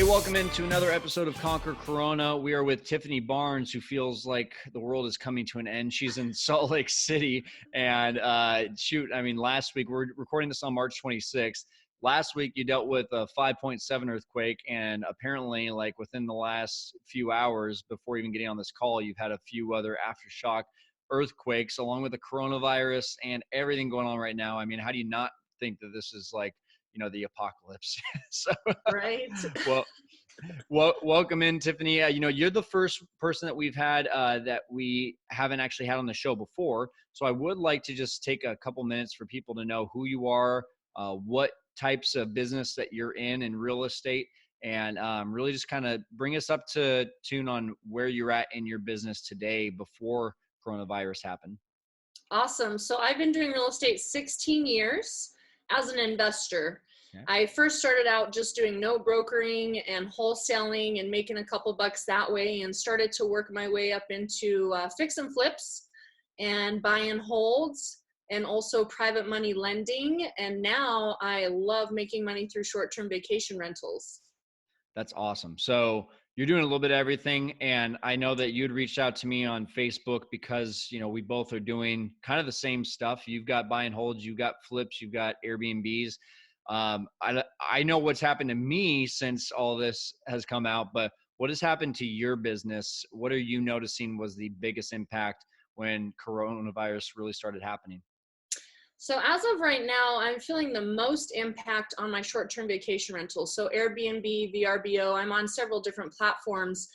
welcome into another episode of Conquer Corona. We are with TIffany Barnes, who feels like the world is coming to an end. She's in Salt Lake City. And last week, we're recording this on March 26th. Last week, you dealt with a 5.7 earthquake. And apparently, like within the last few hours before even getting on this call, you've had a few other aftershock earthquakes, along with the coronavirus and everything going on right now. I mean, how do you not think that this is like, the apocalypse? So, right. welcome in, TIffany. You're the first person that we've had that we haven't actually had on the show before. So I would like to just take a couple minutes for people to know who you are, what types of business that you're in real estate, and really just kind of bring us up to tune on where you're at in your business today before coronavirus happened. Awesome. So I've been doing real estate 16 years as an investor. Okay. I first started out just doing no brokering and wholesaling and making a couple bucks that way, and started to work my way up into fix and flips and buy and holds, and also private money lending. And now I love making money through short-term vacation rentals. That's awesome. So you're doing a little bit of everything. And I know that you'd reached out to me on Facebook because, we both are doing kind of the same stuff. You've got buy and holds, you've got flips, you've got Airbnbs. I know what's happened to me since all this has come out, but what has happened to your business? What are you noticing was the biggest impact when coronavirus really started happening? So as of right now, I'm feeling the most impact on my short-term vacation rentals. So Airbnb, VRBO, I'm on several different platforms.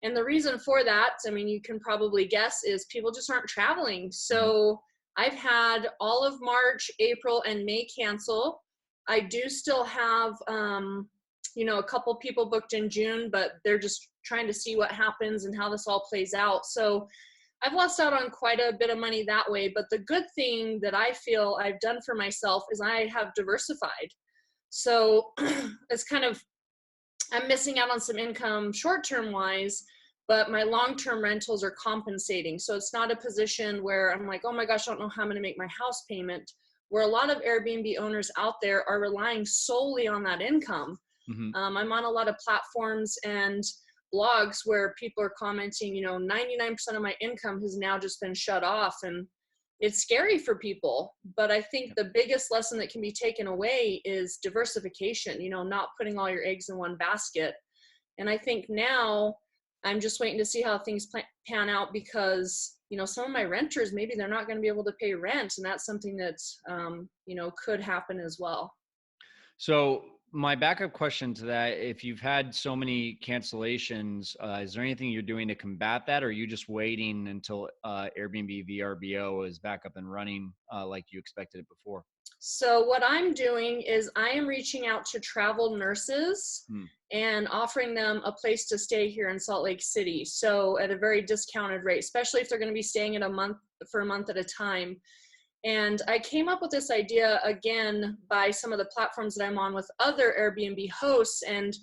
And the reason for that, you can probably guess, is people just aren't traveling. So I've had all of March, April, and May cancel. I do still have, a couple people booked in June, but they're just trying to see what happens and how this all plays out. So I've lost out on quite a bit of money that way. But the good thing that I feel I've done for myself is I have diversified. So it's I'm missing out on some income short-term wise, but my long-term rentals are compensating. So it's not a position where I'm like, oh my gosh, I don't know how I'm going to make my house payment, where a lot of Airbnb owners out there are relying solely on that income. I'm on a lot of platforms and blogs where people are commenting, 99% of my income has now just been shut off, and it's scary for people. But I think the biggest lesson that can be taken away is diversification, not putting all your eggs in one basket. And I think now I'm just waiting to see how things pan out, because, some of my renters, maybe they're not going to be able to pay rent. And that's something that, could happen as well. So my backup question to that, if you've had so many cancellations, is there anything you're doing to combat that? Or are you just waiting until Airbnb VRBO is back up and running like you expected it before? So what I'm doing is I am reaching out to travel nurses and offering them a place to stay here in Salt Lake City. So at a very discounted rate, especially if they're going to be staying for a month at a time. And I came up with this idea again by some of the platforms that I'm on with other Airbnb hosts. And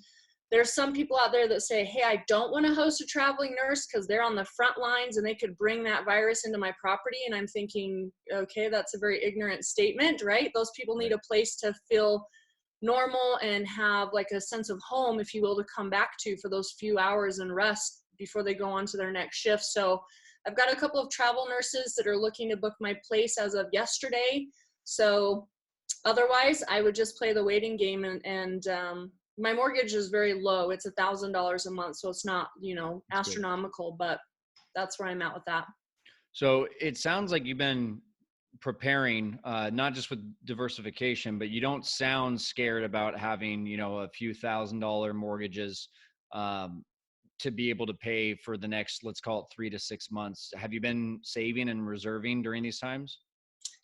there's some people out there that say, hey, I don't want to host a traveling nurse because they're on the front lines and they could bring that virus into my property. And I'm thinking, okay, that's a very ignorant statement, right? Those people need a place to feel normal and have like a sense of home, if you will, to come back to for those few hours and rest before they go on to their next shift. So I've got a couple of travel nurses that are looking to book my place as of yesterday. So otherwise, I would just play the waiting game. And my mortgage is very low. It's $1,000 a month. So it's not, astronomical, but that's where I'm at with that. So it sounds like you've been preparing, not just with diversification, but you don't sound scared about having, a few $1,000 mortgages to be able to pay for the next, let's call it 3 to 6 months. Have you been saving and reserving during these times?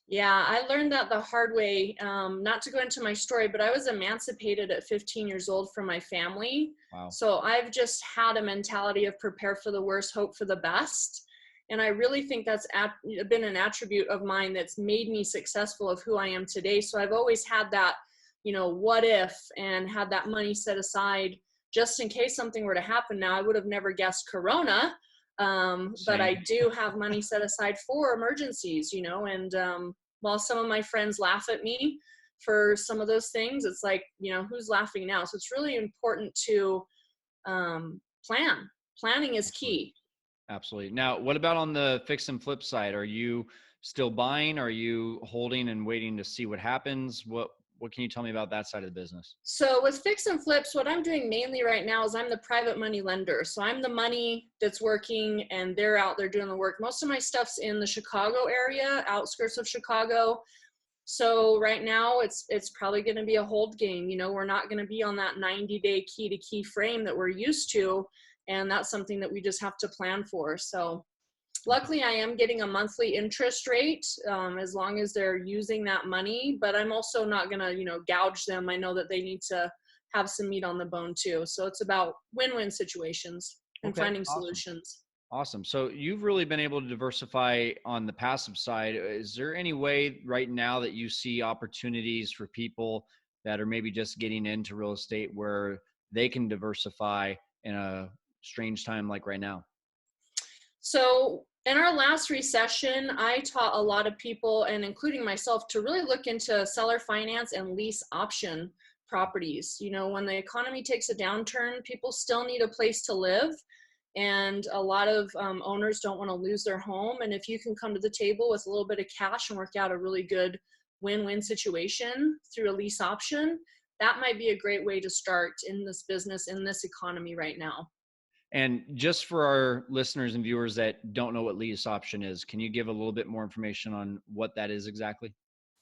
Yeah, I learned that the hard way. Not to go into my story, but I was emancipated at 15 years old from my family. Wow. So I've just had a mentality of prepare for the worst, hope for the best. And I really think that's been an attribute of mine that's made me successful of who I am today. So I've always had that, what if, and had that money set aside just in case something were to happen. Now, I would have never guessed Corona, but I do have money set aside for emergencies, and while some of my friends laugh at me, for some of those things, it's like, who's laughing now? So it's really important to plan. Planning is Absolutely. key. Absolutely. Now, what about on the fix and flip side? Are you still buying? Are you holding and waiting to see what happens? What can you tell me about that side of the business? So with fix and flips, what I'm doing mainly right now is I'm the private money lender. So I'm the money that's working and they're out there doing the work. Most of my stuff's in the Chicago area, outskirts of Chicago. So right now it's probably going to be a hold game. We're not going to be on that 90-day key to key frame that we're used to. And that's something that we just have to plan for. So luckily I am getting a monthly interest rate as long as they're using that money, but I'm also not going to, gouge them. I know that they need to have some meat on the bone too. So it's about win-win situations and Okay, finding awesome. solutions. Awesome. So you've really been able to diversify on the passive side. Is there any way right now that you see opportunities for people that are maybe just getting into real estate where they can diversify in a strange time like right now? So in our last recession, I taught a lot of people, and including myself, to really look into seller finance and lease option properties. When the economy takes a downturn, people still need a place to live. And a lot of owners don't want to lose their home. And if you can come to the table with a little bit of cash and work out a really good win-win situation through a lease option, that might be a great way to start in this business, in this economy right now. And just for our listeners and viewers that don't know what lease option is, can you give a little bit more information on what that is exactly?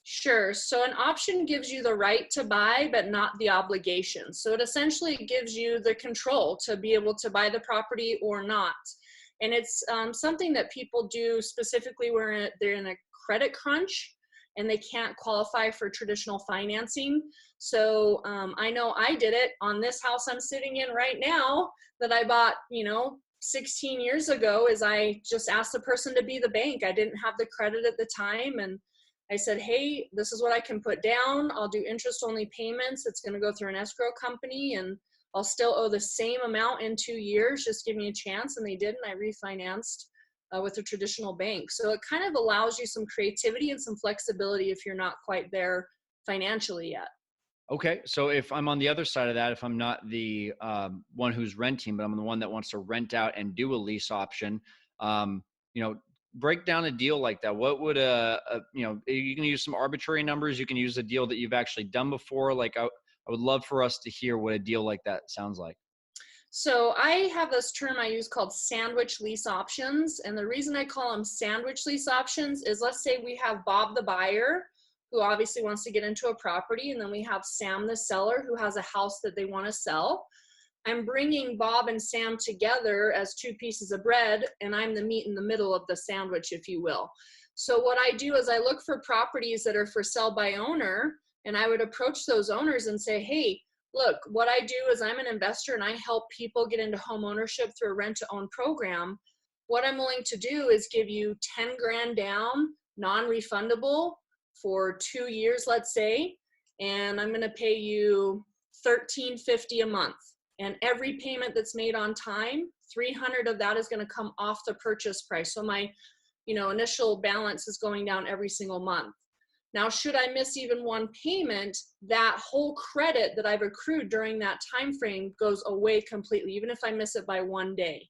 Sure. So an option gives you the right to buy, but not the obligation. So it essentially gives you the control to be able to buy the property or not. And it's something that people do specifically where they're in a credit crunch and they can't qualify for traditional financing. So I know I did it on this house I'm sitting in right now that I bought, 16 years ago. Is I just asked the person to be the bank. I didn't have the credit at the time, and I said, hey, this is what I can put down. I'll do interest only payments. It's going to go through an escrow company and I'll still owe the same amount in 2 years. Just give me a chance. And they did. And I refinanced with a traditional bank. So it kind of allows you some creativity and some flexibility if you're not quite there financially yet. Okay. So if I'm on the other side of that, if I'm not the one who's renting, but I'm the one that wants to rent out and do a lease option, um, you know, break down a deal like that. What would you can use some arbitrary numbers. You can use a deal that you've actually done before. Like I would love for us to hear what a deal like that sounds like. So I have this term I use called sandwich lease options. And the reason I call them sandwich lease options is, let's say we have Bob the buyer, who obviously wants to get into a property. And then we have Sam the seller, who has a house that they want to sell. I'm bringing Bob and Sam together as two pieces of bread, and I'm the meat in the middle of the sandwich, if you will. So what I do is I look for properties that are for sale by owner, and I would approach those owners and say, hey, look, what I do is I'm an investor and I help people get into home ownership through a rent to own program. What I'm willing to do is give you 10 grand down, non-refundable for 2 years, let's say, and I'm going to pay you $13.50 a month. And every payment that's made on time, 300 of that is going to come off the purchase price. So my, initial balance is going down every single month. Now, should I miss even one payment, that whole credit that I've accrued during that time frame goes away completely, even if I miss it by 1 day.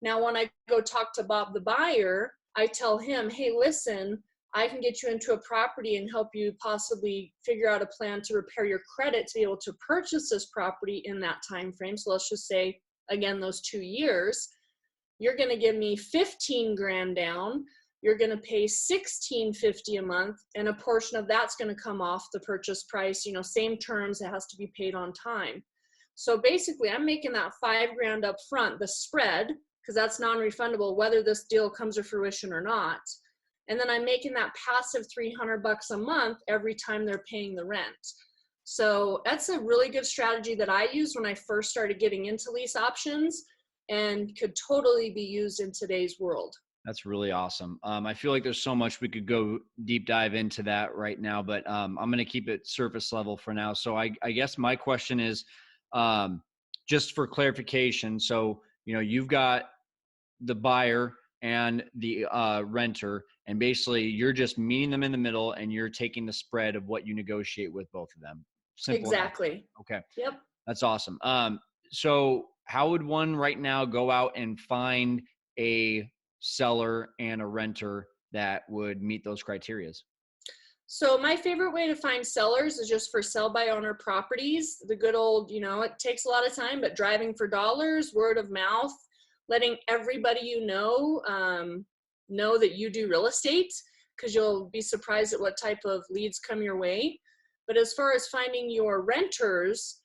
Now, when I go talk to Bob the buyer, I tell him, hey, listen, I can get you into a property and help you possibly figure out a plan to repair your credit to be able to purchase this property in that time frame. So let's just say, again, those 2 years. You're going to give me 15 grand down. You're going to pay $16.50 a month, and a portion of that's going to come off the purchase price. Same terms, it has to be paid on time. So basically, I'm making that 5 grand up front, the spread, because that's non-refundable whether this deal comes to fruition or not. And then I'm making that passive $300 a month every time they're paying the rent. So that's a really good strategy that I used when I first started getting into lease options and could totally be used in today's world. That's really awesome. I feel like there's so much we could go deep dive into that right now, but I'm going to keep it surface level for now. So I guess my question is just for clarification. So, you've got the buyer and the renter, and basically you're just meeting them in the middle, and you're taking the spread of what you negotiate with both of them. Simple enough. Exactly. Okay, Yep. that's awesome. So how would one right now go out and find a seller and a renter that would meet those criterias? So my favorite way to find sellers is just for sell by owner properties. The good old, it takes a lot of time, but driving for dollars, word of mouth, letting everybody know that you do real estate, because you'll be surprised at what type of leads come your way. But as far as finding your renters,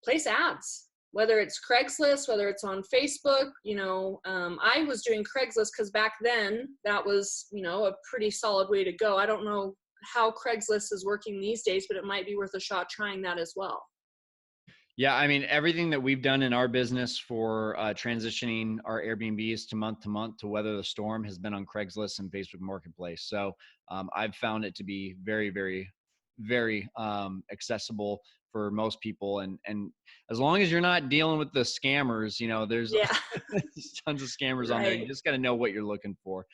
place ads, whether it's Craigslist, whether it's on Facebook. I was doing Craigslist because back then that was, a pretty solid way to go. I don't know how Craigslist is working these days, but it might be worth a shot trying that as well. Yeah, I mean, everything that we've done in our business for transitioning our Airbnbs to month to weather the storm has been on Craigslist and Facebook Marketplace. So I've found it to be very, very, very accessible for most people. And as long as you're not dealing with the scammers, there's, Yeah. there's tons of scammers on there. You Right. just got to know what you're looking for.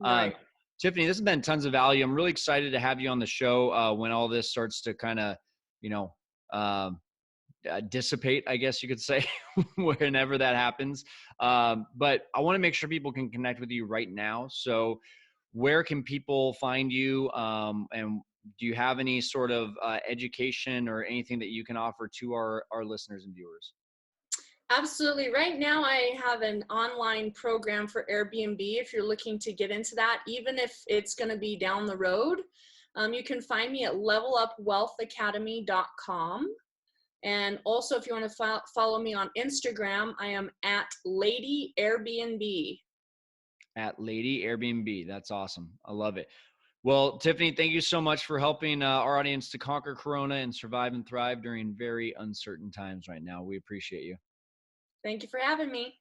Um, Right. Tiffany, this has been tons of value. I'm really excited to have you on the show when all this starts to kind of, you know, um, dissipate, I guess you could say, whenever that happens. But I want to make sure people can connect with you right now. So where can people find you? And do you have any sort of education or anything that you can offer to our listeners and viewers? Absolutely. Right now, I have an online program for Airbnb. If you're looking to get into that, even if it's going to be down the road, you can find me at levelupwealthacademy.com. And also, if you want to follow me on Instagram, I am at Lady Airbnb. At Lady Airbnb. That's awesome. I love it. Well, Tiffany, thank you so much for helping our audience to conquer Corona and survive and thrive during very uncertain times right now. We appreciate you. Thank you for having me.